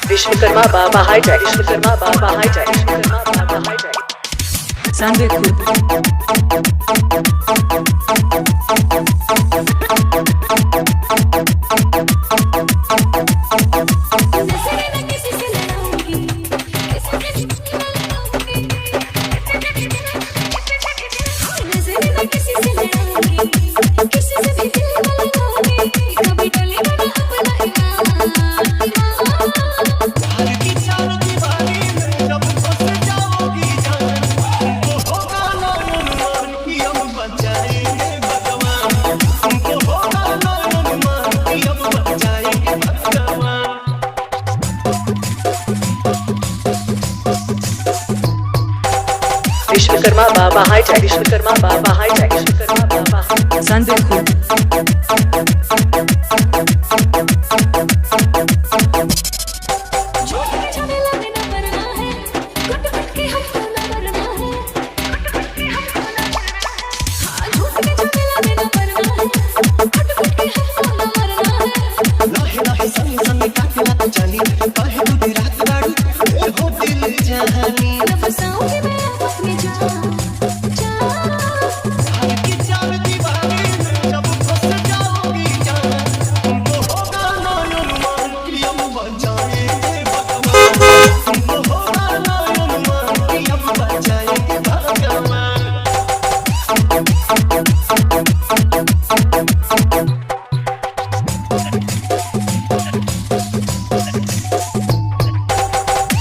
विश्वकर्मा बाबा हाईटेक, विश्वकर्मा बाबा हाईटेक, विश्वकर्मा बाबा हाईटेक। संजय विश्वकर्मा बाबा हाईटेक, विश्वकर्मा बाबा हाईटेक, विश्वकर्मा बाबा। संजय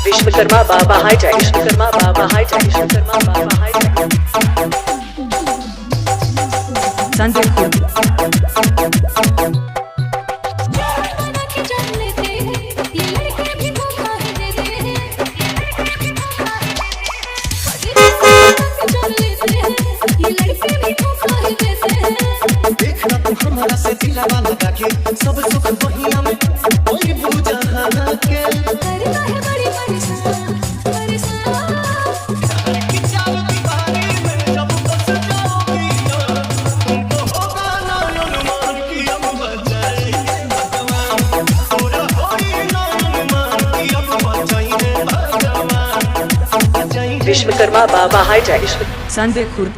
विश्वकर्मा बाबा हाईटेक, विश्वकर्मा बाबा हाईटेक, विश्वकर्मा बाबा हाईटेक। संजय देखना तुम हमारा से दिलावा लगा के सब सुख वही में कोई पूजा के करता है बड़ी परेशान की चाल दीवाने में जब बस जाओगी तुमको होगा ना अनुमान कि हम बचाएंगे भगवान पूरा होई ना अनुमान कि हम बचाएंगे भगवान। विश्वकर्मा बाबा हाईटेक, संजय खुर्द।